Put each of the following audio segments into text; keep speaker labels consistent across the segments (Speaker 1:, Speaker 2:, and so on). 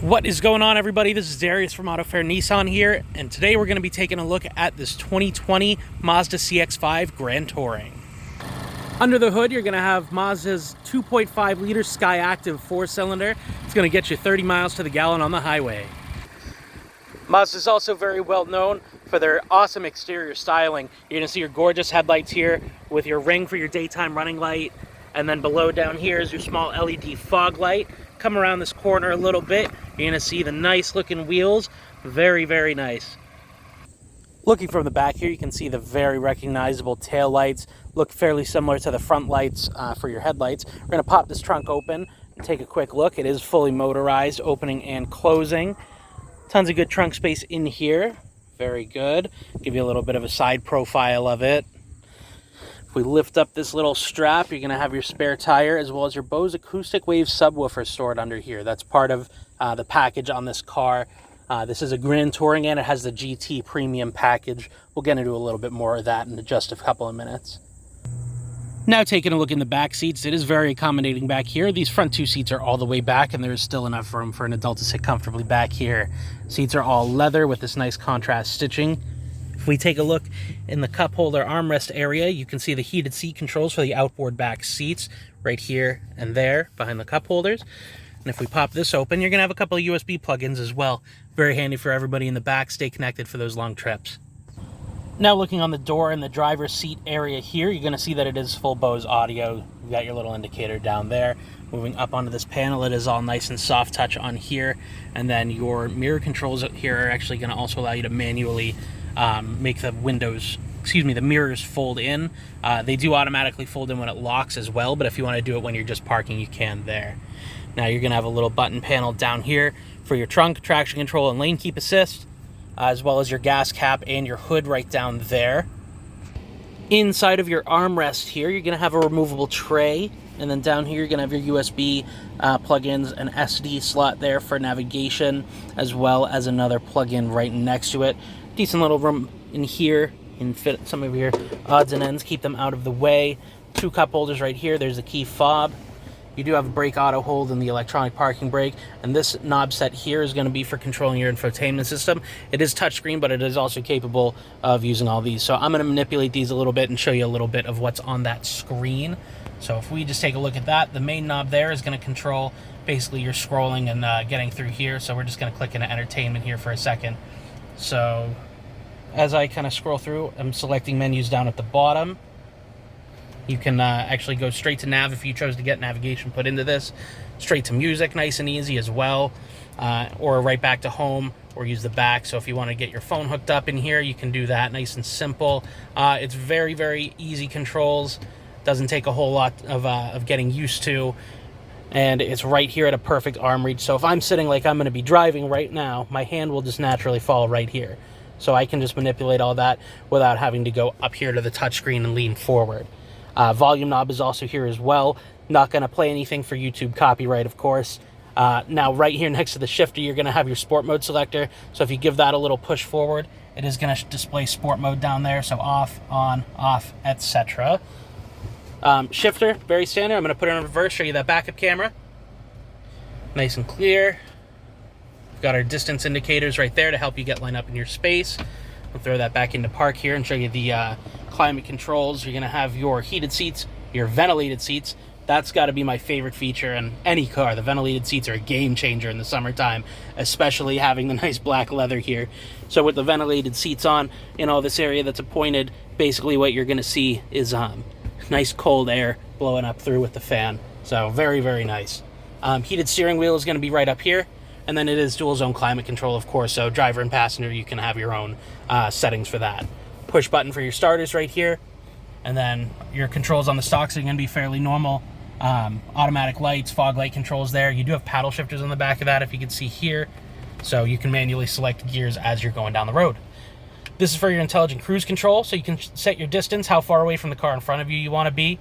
Speaker 1: What is going on, everybody? This is Darius from Auto Fair Nissan here, and today we're going to be taking a look at this 2020 Mazda CX-5 Grand Touring. Under the hood, you're going to have Mazda's 2.5 liter Sky Active 4-cylinder. It's going to get you 30 miles to the gallon on the highway. Mazda is also very well known for their awesome exterior styling. You're going to see your gorgeous headlights here with your ring for your daytime running light, and then below down here is your small LED fog light. Come around this corner a little bit, you're going to see the nice looking wheels. Very, very nice. Looking from the back here, you can see the very recognizable tail lights. Look fairly similar to the front lights for your headlights. We're going to pop this trunk open and take a quick look. It is fully motorized, opening and closing. Tons of good trunk space in here. Very good. Give you a little bit of a side profile of it. If we lift up this little strap, you're going to have your spare tire as well as your Bose Acoustic Wave subwoofer stored under here. That's part of the package on this car. This is a Grand Touring and it has the GT Premium package. We'll get into a little bit more of that in just a couple of minutes. Now taking a look in the back seats, it is very accommodating back here. These front two seats are all the way back and there is still enough room for an adult to sit comfortably back here. Seats are all leather with this nice contrast stitching. If we take a look in the cup holder armrest area, you can see the heated seat controls for the outboard back seats right here and there behind the cup holders. And if we pop this open, you're going to have a couple of USB plugins as well. Very handy for everybody in the back. Stay connected for those long trips. Now looking on the door in the driver's seat area here, you're going to see that it is full Bose audio. You've got your little indicator down there. Moving up onto this panel, it is all nice and soft touch on here. And then your mirror controls here are actually going to also allow you to manually make the the mirrors fold in. They do automatically fold in when it locks as well, but if you want to do it when you're just parking, you can there. Now you're going to have a little button panel down here for your trunk, traction control, and lane keep assist, as well as your gas cap and your hood right down there. Inside of your armrest here, you're going to have a removable tray, and then down here you're going to have your USB plugins, an SD slot there for navigation, as well as another plug-in right next to it. Decent little room in here. You can fit some of your odds and ends, keep them out of the way. Two cup holders right here. There's a key fob. You do have a brake auto hold and the electronic parking brake, and this knob set here is going to be for controlling your infotainment system. It is touchscreen, but it is also capable of using all these. So I'm going to manipulate these a little bit and show you a little bit of what's on that screen. So if we just take a look at that, the main knob there is going to control basically your scrolling and getting through here. So we're just going to click into entertainment here for a second. So as I kind of scroll through, I'm selecting menus down at the bottom. You can actually go straight to nav if you chose to get navigation put into this. Straight to music, nice and easy as well. Or right back to home, or use the back. So if you want to get your phone hooked up in here, you can do that, nice and simple. It's very, very easy controls. Doesn't take a whole lot of getting used to. And it's right here at a perfect arm reach. So if I'm sitting like I'm going to be driving right now, my hand will just naturally fall right here. So I can just manipulate all that without having to go up here to the touchscreen and lean forward. Volume knob is also here as well. Not going to play anything for YouTube copyright, of course. Now right here next to the shifter, you're going to have your sport mode selector. So if you give that a little push forward, it is going to display sport mode down there. So off, on, off, etc. Shifter, very standard. I'm going to put it in reverse, show you that backup camera. Nice and clear. We've got our distance indicators right there to help you get lined up in your space. We'll throw that back into park here and show you the climate controls. You're going to have your heated seats, your ventilated seats. That's got to be my favorite feature in any car. The ventilated seats are a game changer in the summertime, especially having the nice black leather here. So with the ventilated seats on in all this area that's appointed, basically what you're going to see is nice cold air blowing up through with the fan. So very, very nice. Heated steering wheel is going to be right up here. And then it is dual zone climate control, of course, so driver and passenger, you can have your own settings for that. Push button for your starters right here. And then your controls on the stocks are going to be fairly normal. Automatic lights, fog light controls there. You do have paddle shifters on the back of that, if you can see here. So you can manually select gears as you're going down the road. This is for your intelligent cruise control, so you can set your distance, how far away from the car in front of you want to be.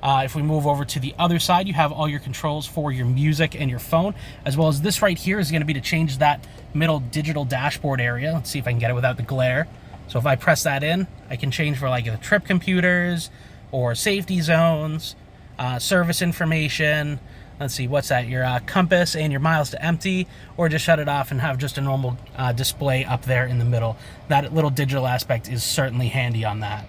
Speaker 1: If we move over to the other side, you have all your controls for your music and your phone, as well as this right here is going to be to change that middle digital dashboard area. Let's see if I can get it without the glare. So if I press that in, I can change for like the trip computers or safety zones, service information, let's see, what's that? Your compass and your miles to empty, or just shut it off and have just a normal display up there in the middle. That little digital aspect is certainly handy on that.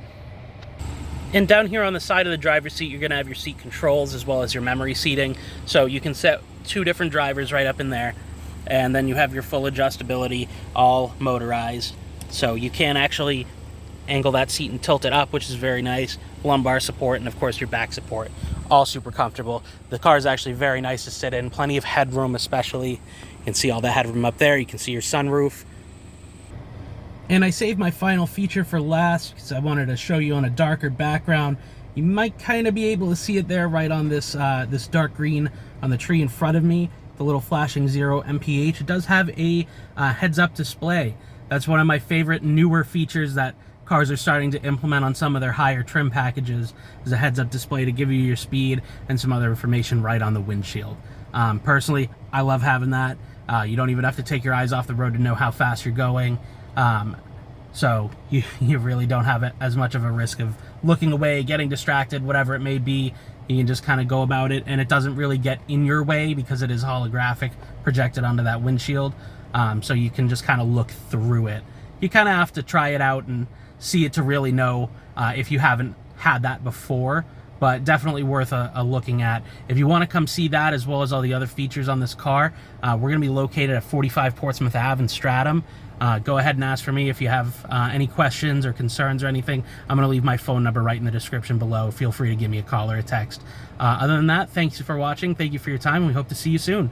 Speaker 1: And down here on the side of the driver's seat, you're going to have your seat controls as well as your memory seating. So you can set 2 different drivers right up in there. And then you have your full adjustability, all motorized. So you can actually angle that seat and tilt it up, which is very nice. Lumbar support, and of course your back support. All super comfortable. The car is actually very nice to sit in. Plenty of headroom, especially. You can see all the headroom up there. You can see your sunroof. And I saved my final feature for last because I wanted to show you on a darker background. You might kind of be able to see it there right on this this dark green on the tree in front of me, the little flashing 0 mph. It does have a heads-up display. That's one of my favorite newer features that cars are starting to implement on some of their higher trim packages, is a heads-up display to give you your speed and some other information right on the windshield. Personally, I love having that. You don't even have to take your eyes off the road to know how fast you're going. So you really don't have as much of a risk of looking away, getting distracted, whatever it may be. You can just kind of go about it, and it doesn't really get in your way because it is holographic projected onto that windshield. So you can just kind of look through it. You kind of have to try it out and see it to really know if you haven't had that before, but definitely worth a looking at. If you want to come see that as well as all the other features on this car, we're going to be located at 45 Portsmouth Ave in Stratham. Go ahead and ask for me if you have any questions or concerns or anything. I'm going to leave my phone number right in the description below. Feel free to give me a call or a text. Other than that, thanks for watching. Thank you for your time, and we hope to see you soon.